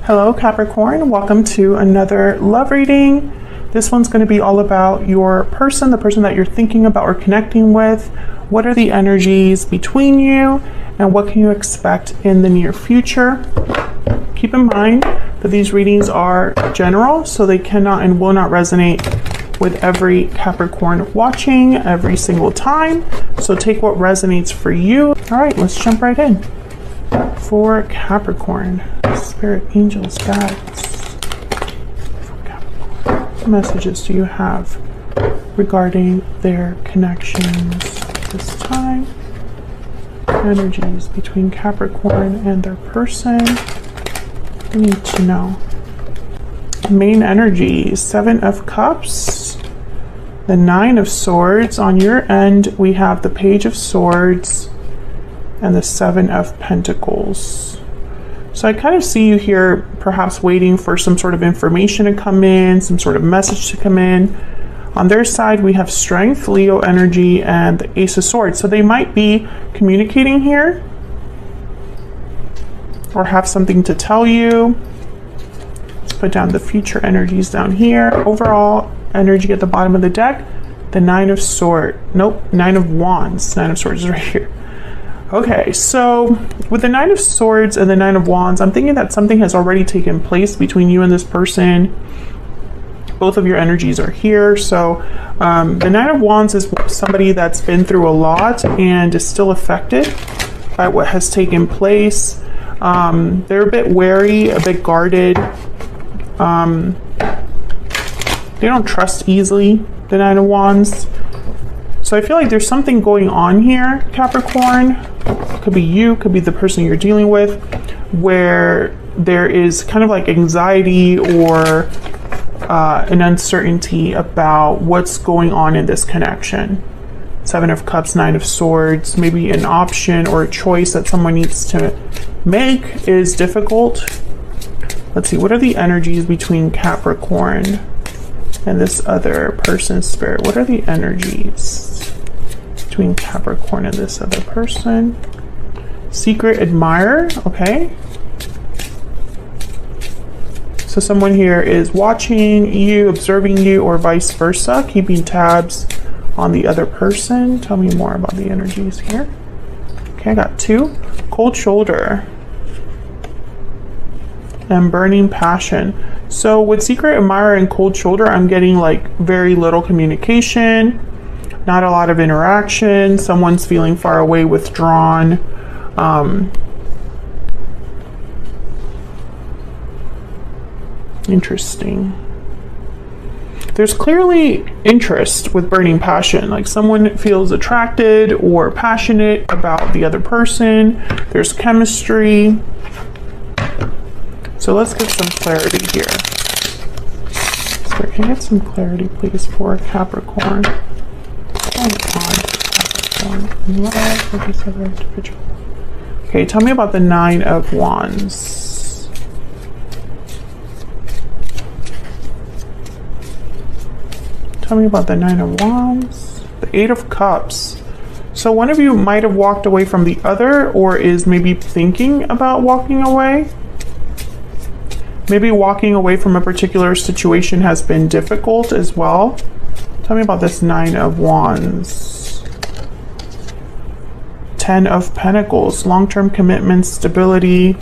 Hello Capricorn, welcome to another love reading. This one's going to be all about your person, the person that you're thinking about or connecting with. What are the energies between you and what can you expect in the near future? Keep in mind that these readings are general, so they cannot and will not resonate with every Capricorn watching every single time. So take what resonates for you. All right, let's jump right in. For Capricorn, spirit, angels, guides. For Capricorn, what messages do you have regarding their connections this time? Energies between Capricorn and their person. I need to know. Main energy, 7 of Cups, the 9 of Swords. On your end, we have the Page of Swords and the 7 of Pentacles. So I kind of see you here perhaps waiting for some sort of information to come in, some sort of message to come in. On their side, we have Strength, Leo energy, and the Ace of Swords. So they might be communicating here or have something to tell you. Let's put down the future energies down here. Overall energy at the bottom of the deck, the 9 of Swords. Nope, 9 of Wands. 9 of Swords is right here. Okay, so with the 9 of Swords and the 9 of Wands, I'm thinking that something has already taken place between you and this person. Both of your energies are here. So the 9 of Wands is somebody that's been through a lot and is still affected by what has taken place. They're a bit wary, a bit guarded. They don't trust easily, the 9 of Wands. So I feel like there's something going on here, Capricorn. Could be you, could be the person you're dealing with, where there is kind of like anxiety or an uncertainty about what's going on in this connection. 7 of Cups, 9 of Swords, maybe an option or a choice that someone needs to make is difficult. Let's see, what are the energies between Capricorn and this other person's spirit? What are the energies between Capricorn and this other person? Secret admirer, okay. So someone here is watching you, observing you, or vice versa, keeping tabs on the other person. Tell me more about the energies here. Okay, I got 2. Cold shoulder and burning passion. So with secret admirer and cold shoulder, I'm getting like very little communication, not a lot of interaction. Someone's feeling far away, withdrawn. Interesting. There's clearly interest with burning passion, like someone feels attracted or passionate about the other person. There's chemistry. So let's get some clarity here. So can I get some clarity, please, for Capricorn? Okay, tell me about the 9 of Wands. Tell me about the 9 of Wands. The 8 of Cups. So one of you might have walked away from the other or is maybe thinking about walking away. Maybe walking away from a particular situation has been difficult as well. Tell me about this 9 of Wands. 10 of Pentacles, long-term commitment, stability.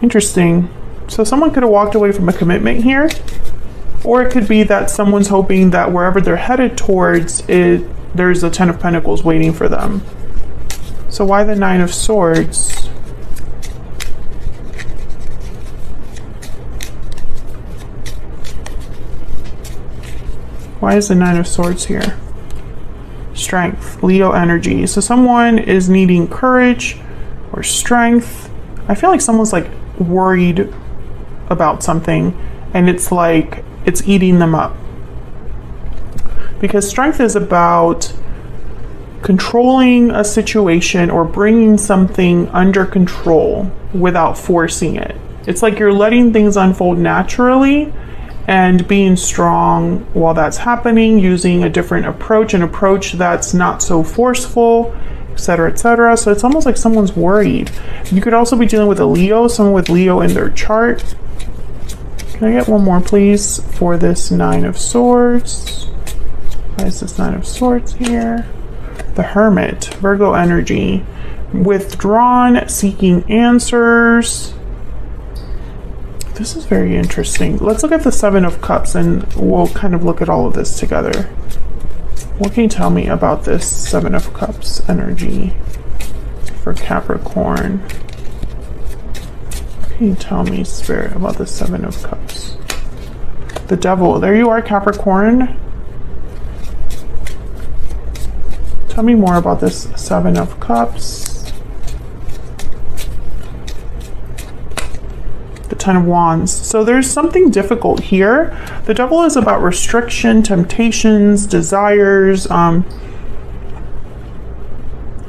Interesting. So someone could have walked away from a commitment here, or it could be that someone's hoping that wherever they're headed towards, there's a 10 of Pentacles waiting for them. So why the 9 of Swords? Why is the 9 of Swords here? Strength, Leo energy. So someone is needing courage or strength. I feel like someone's like worried about something and it's like it's eating them up. Because strength is about controlling a situation or bringing something under control without forcing it. It's like you're letting things unfold naturally and being strong while that's happening, using a different approach, an approach that's not so forceful, etc., etc. So it's almost like someone's worried. You could also be dealing with a Leo, someone with Leo in their chart. Can I get one more, please, for this Nine of Swords? Why is this Nine of Swords here? The Hermit, Virgo energy. Withdrawn, seeking answers. This is very interesting. Let's look at the Seven of Cups and we'll kind of look at all of this together. What can you tell me about this Seven of Cups energy for Capricorn? What can you tell me, Spirit, about the Seven of Cups? The Devil. There you are, Capricorn. Tell me more about this Seven of Cups. The Ten of Wands. So there's something difficult here. The Devil is about restriction, temptations, desires.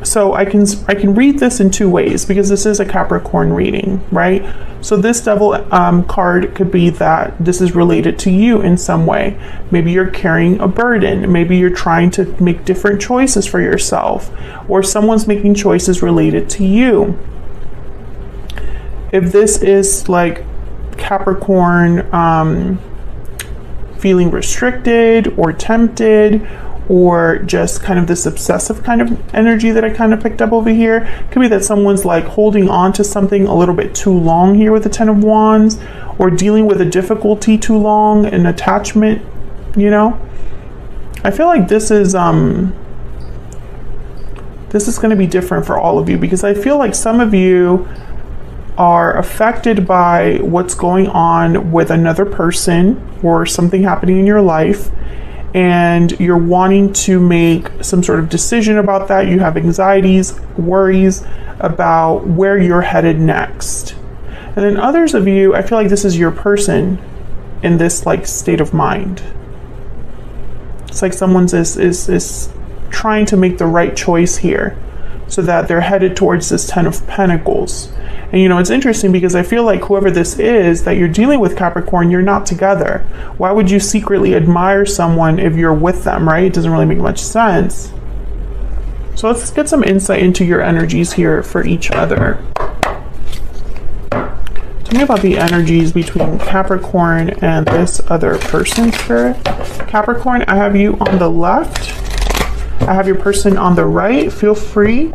So I can read this in two ways because this is a Capricorn reading, right? So this Devil card could be that this is related to you in some way. Maybe you're carrying a burden. Maybe you're trying to make different choices for yourself, or someone's making choices related to you. If this is like Capricorn feeling restricted or tempted, or just kind of this obsessive kind of energy that I kind of picked up over here, it could be that someone's like holding on to something a little bit too long here with the Ten of Wands, or dealing with a difficulty too long, an attachment, you know. I feel like this is going to be different for all of you, because I feel like some of you are affected by what's going on with another person or something happening in your life, and you're wanting to make some sort of decision about that. You have anxieties, worries about where you're headed next. And then others of you, I feel like this is your person in this like state of mind. It's like someone's is trying to make the right choice here so that they're headed towards this Ten of Pentacles. And you know, it's interesting because I feel like whoever this is that you're dealing with, Capricorn, you're not together. Why would you secretly admire someone if you're with them, right? It doesn't really make much sense. So let's get some insight into your energies here for each other. Tell me about the energies between Capricorn and this other person, Spirit. Capricorn, I have you on the left. I have your person on the right. Feel free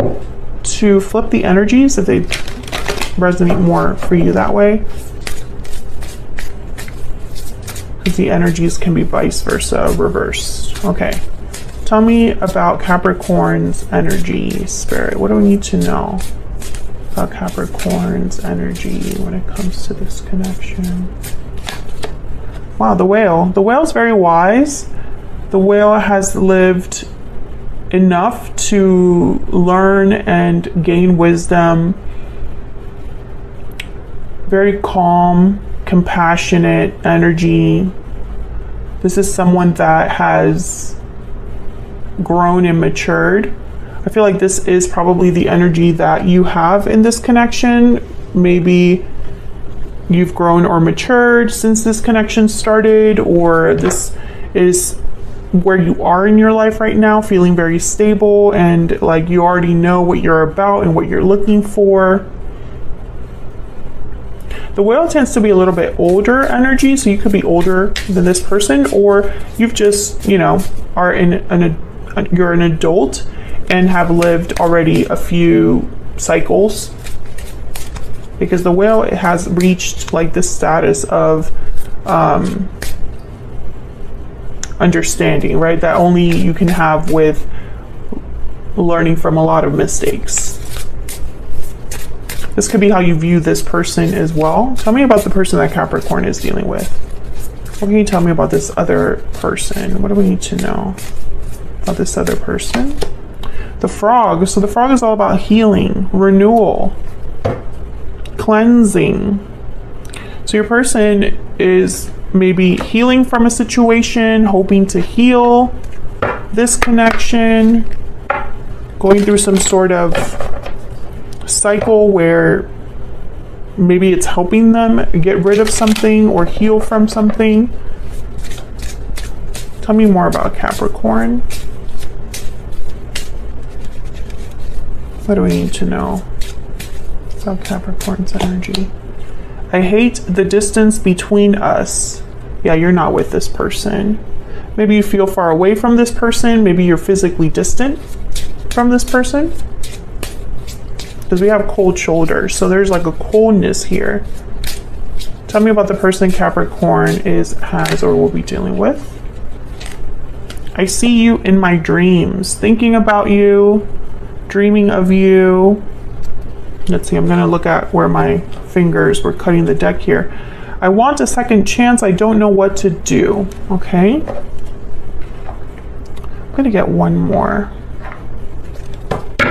to flip the energies if they resonate more for you that way, because the energies can be vice versa, reversed. Okay, tell me about Capricorn's energy, Spirit. What do we need to know about Capricorn's energy when it comes to this connection? Wow, the Whale. The Whale's very wise. The Whale has lived enough to learn and gain wisdom. Very calm, compassionate energy. This is someone that has grown and matured. I feel like this is probably the energy that you have in this connection. Maybe you've grown or matured since this connection started, or this is where you are in your life right now, feeling very stable and like you already know what you're about and what you're looking for. The Whale tends to be a little bit older energy, so you could be older than this person, or you've just, you know, are you're an adult and have lived already a few cycles, because the Whale has reached like this status of understanding, right? That only you can have with learning from a lot of mistakes. This could be how you view this person as well. Tell me about the person that Capricorn is dealing with. What can you tell me about this other person? What do we need to know about this other person? The Frog. So the Frog is all about healing, renewal, cleansing. So your person is maybe healing from a situation, hoping to heal this connection, going through some sort of cycle where maybe it's helping them get rid of something or heal from something. Tell me more about Capricorn. What do we need to know about Capricorn's energy? I hate the distance between us. Yeah, you're not with this person. Maybe you feel far away from this person. Maybe you're physically distant from this person. Because we have cold shoulders, so there's like a coldness here. Tell me about the person Capricorn has or will be dealing with. I see you in my dreams, thinking about you, dreaming of you. Let's see, I'm gonna look at where my fingers were cutting the deck here. I want a second chance. I don't know what to do. Okay. I'm gonna get one more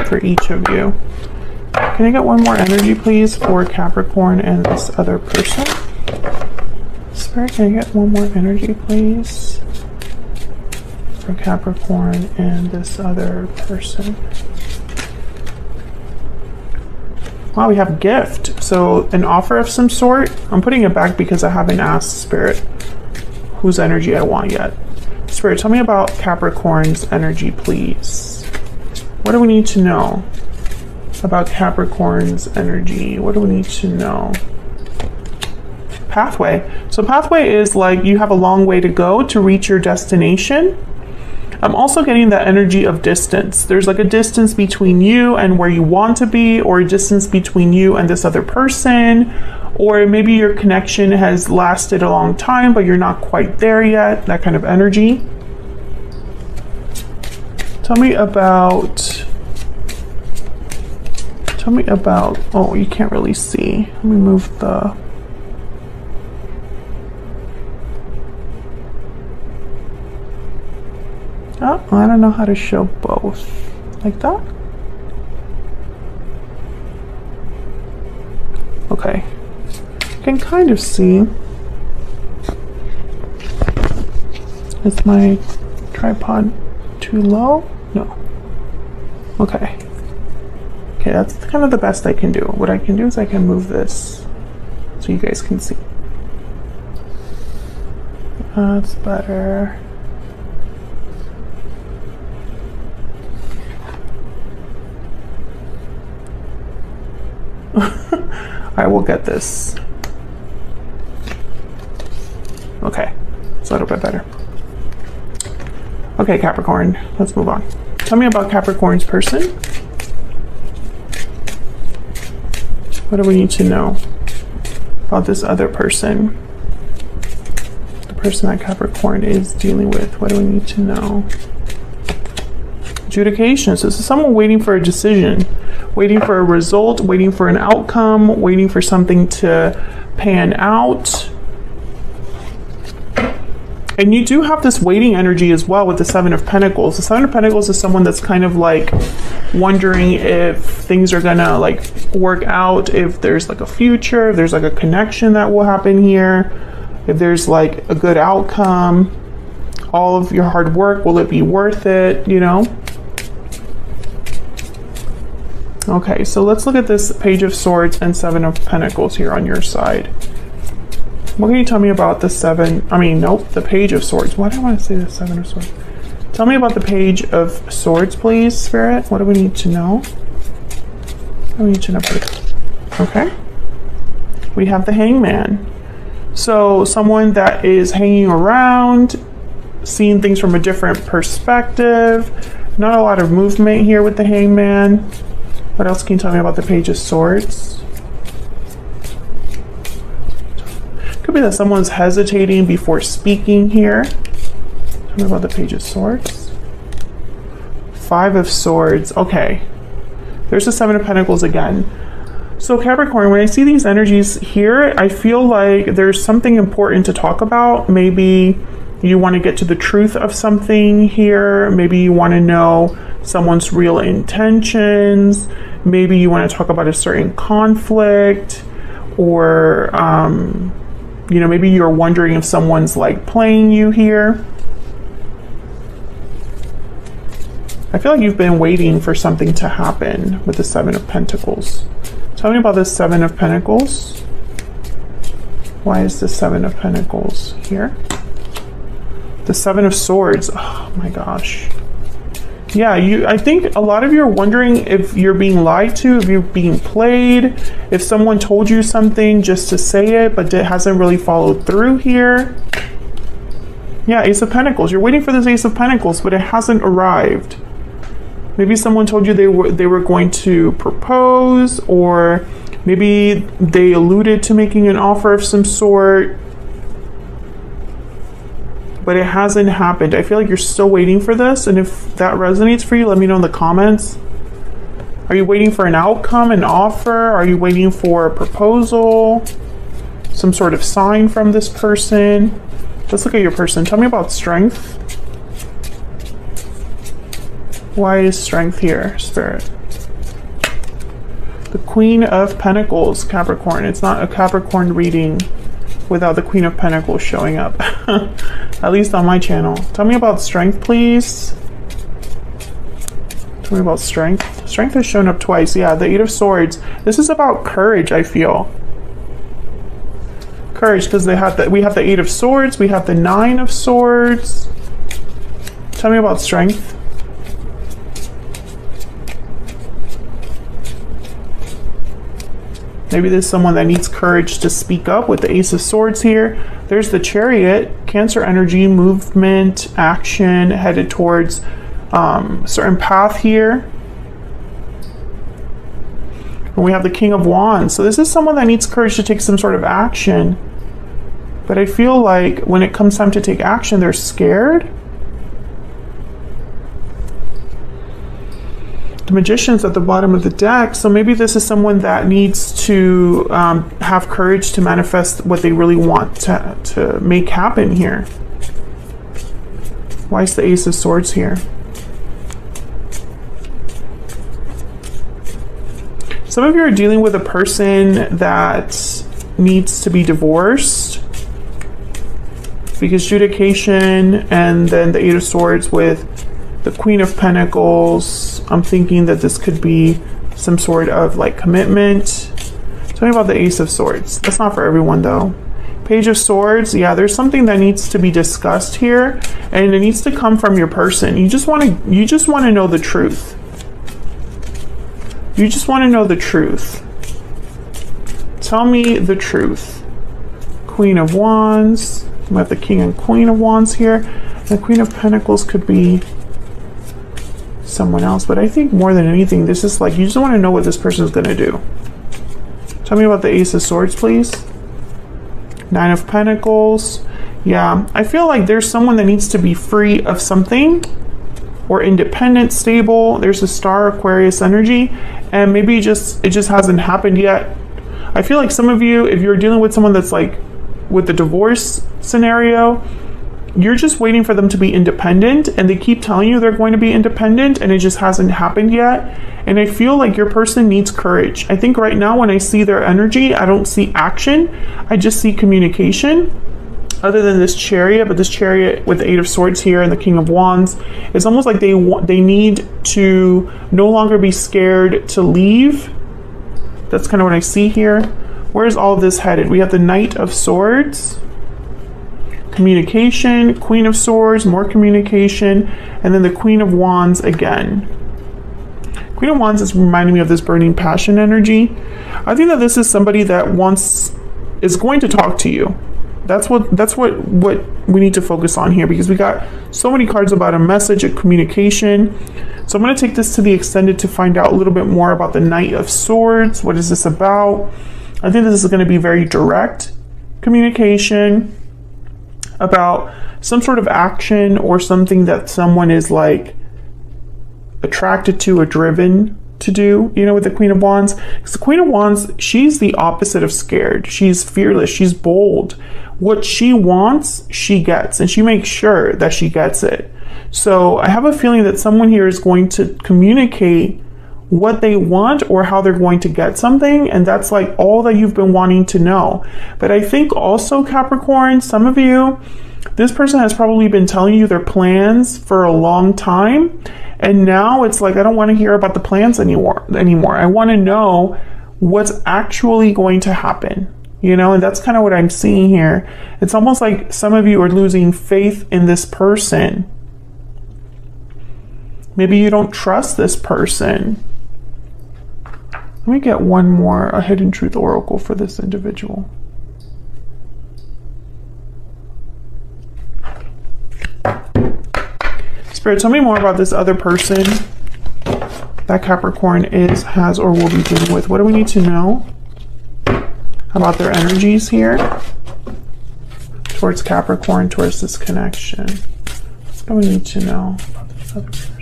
for each of you. Can I get one more energy, please, for Capricorn and this other person? Spirit, can I get one more energy, please, for Capricorn and this other person? Wow, we have gift. So an offer of some sort. I'm putting it back because I haven't asked Spirit whose energy I want yet. Spirit, tell me about Capricorn's energy, please. What do we need to know about Capricorn's energy? What do we need to know? Pathway. So pathway is like you have a long way to go to reach your destination. I'm also getting that energy of distance. There's like a distance between you and where you want to be, or a distance between you and this other person, or maybe your connection has lasted a long time, but you're not quite there yet, that kind of energy. Tell me about, oh, you can't really see. Let me move the, oh, I don't know how to show both. Like that? Okay. You can kind of see. Is my tripod too low? No. Okay. Okay, that's kind of the best I can do. What I can do is I can move this so you guys can see. That's better. I will get this. Okay, it's a little bit better. Okay, Capricorn, let's move on. Tell me about Capricorn's person. What do we need to know about this other person? The person that Capricorn is dealing with. What do we need to know? Adjudication. So this is someone waiting for a decision, waiting for a result, waiting for an outcome, waiting for something to pan out. And you do have this waiting energy as well with the Seven of Pentacles. The Seven of Pentacles is someone that's kind of like wondering if things are gonna like work out, if there's like a future, if there's like a connection that will happen here, if there's like a good outcome, all of your hard work, will it be worth it, you know? Okay, so let's look at this Page of Swords and Seven of Pentacles here on your side. What can you tell me about the the Page of Swords? Why do I want to say the Seven of Swords? Tell me about the Page of Swords, please, Spirit. What do we need to know? What do we need to know? Okay. We have the Hangman. So someone that is hanging around, seeing things from a different perspective. Not a lot of movement here with the Hangman. What else can you tell me about the Page of Swords? Could be that someone's hesitating before speaking here. Tell me about the Page of Swords. Five of Swords. Okay. There's the Seven of Pentacles again. So Capricorn, when I see these energies here, I feel like there's something important to talk about. Maybe you want to get to the truth of something here. Maybe you want to know someone's real intentions. Maybe you want to talk about a certain conflict, or you know, maybe you're wondering if someone's like playing you here. I feel like you've been waiting for something to happen with the Seven of Pentacles. Tell me about the Seven of Pentacles. Why is the Seven of Pentacles here? The Seven of Swords. Oh my gosh. Yeah, I think a lot of you are wondering if you're being lied to, if you're being played, if someone told you something just to say it, but it hasn't really followed through here. Yeah, Ace of Pentacles. You're waiting for this Ace of Pentacles, but it hasn't arrived. Maybe someone told you they were going to propose, or maybe they alluded to making an offer of some sort, but it hasn't happened. I feel like you're still waiting for this, and if that resonates for you, let me know in the comments. Are you waiting for an outcome, an offer? Are you waiting for a proposal? Some sort of sign from this person? Let's look at your person. Tell me about strength. Why is strength here, Spirit? The Queen of Pentacles, Capricorn. It's not a Capricorn reading without the Queen of Pentacles showing up. At least on my channel. Tell me about strength, please. Tell me about strength. Strength has shown up twice. Yeah, the Eight of Swords. This is about courage, I feel. Courage, because we have the Eight of Swords, we have the Nine of Swords. Tell me about strength. Maybe there's someone that needs courage to speak up with the Ace of Swords here. There's the Chariot, Cancer energy, movement, action, headed towards certain path here. And we have the King of Wands. So this is someone that needs courage to take some sort of action. But I feel like when it comes time to take action, they're scared. The Magician's at the bottom of the deck. So maybe this is someone that needs to have courage to manifest what they really want to make happen here. Why is the Ace of Swords here? Some of you are dealing with a person that needs to be divorced, because judication and then the Eight of Swords with the Queen of Pentacles. I'm thinking that this could be some sort of like commitment. Tell me about the Ace of Swords. That's not for everyone though. Page of Swords. Yeah, there's something that needs to be discussed here, and it needs to come from your person. You just want to know the truth. You just want to know the truth. Tell me the truth. Queen of Wands. We have the King and Queen of Wands here. The Queen of Pentacles could be someone else, but I think more than anything, this is like, you just want to know what this person is going to do. Tell me about the Ace of Swords, please. Nine of Pentacles. Yeah, I feel like there's someone that needs to be free of something, or independent, stable. There's a Star, Aquarius energy, and maybe it just hasn't happened yet. I feel like some of you, if you're dealing with someone that's like with the divorce scenario, you're just waiting for them to be independent, and they keep telling you they're going to be independent, and it just hasn't happened yet. And I feel like your person needs courage. I think right now when I see their energy, I don't see action. I just see communication. Other than this Chariot, but this Chariot with the Eight of Swords here and the King of Wands, it's almost like they need to no longer be scared to leave. That's kind of what I see here. Where's all of this headed? We have the Knight of Swords, communication, Queen of Swords, more communication, and then the Queen of Wands again. Queen of Wands is reminding me of this burning passion energy. I think that this is somebody that is going to talk to you. That's what we need to focus on here, because we got so many cards about a message, a communication. So I'm going to take this to the extended to find out a little bit more about the Knight of Swords. What is this about? I think this is going to be very direct communication about some sort of action or something that someone is like attracted to or driven to do, you know, with the Queen of Wands. Because the Queen of Wands, she's the opposite of scared. She's fearless. She's bold. What she wants, she gets, and she makes sure that she gets it. So I have a feeling that someone here is going to communicate what they want or how they're going to get something, and that's like all that you've been wanting to know. But I think also, Capricorn, some of you, this person has probably been telling you their plans for a long time, and now it's like, I don't want to hear about the plans anymore. I want to know what's actually going to happen, you know, and that's kind of what I'm seeing here. It's almost like some of you are losing faith in this person. Maybe you don't trust this person. Let me get one more, a hidden truth oracle for this individual. Spirit, tell me more about this other person that Capricorn has, or will be dealing with. What do we need to know about their energies here towards Capricorn, towards this connection? What do we need to know about this other person?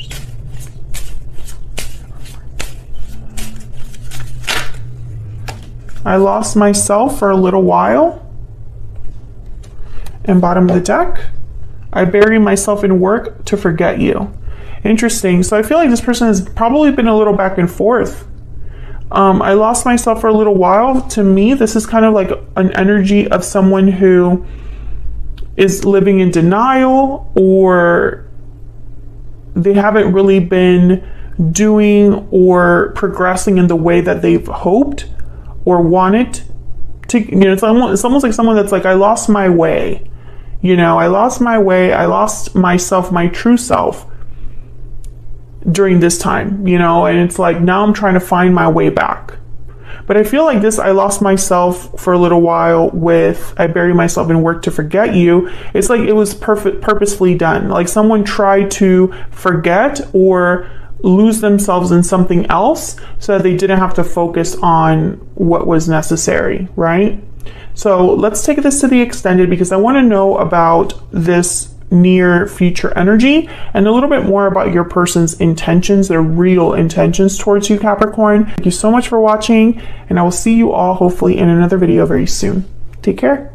I lost myself for a little while. And bottom of the deck, I bury myself in work to forget you. Interesting. So I feel like this person has probably been a little back and forth. I lost myself for a little while. To me, this is kind of like an energy of someone who is living in denial, or they haven't really been doing or progressing in the way that they've hoped or wanted to. You know, it's almost like someone that's like, I lost my way. You know, I lost my way. I lost myself, my true self during this time, you know, and it's like, now I'm trying to find my way back. But I feel like this, I lost myself for a little while with, I bury myself in work to forget you. It's like it was purposefully done. Like someone tried to forget or lose themselves in something else so that they didn't have to focus on what was necessary, right? So let's take this to the extended, because I want to know about this near future energy and a little bit more about your person's intentions, their real intentions towards you, Capricorn. Thank you so much for watching, and I will see you all hopefully in another video very soon. Take care.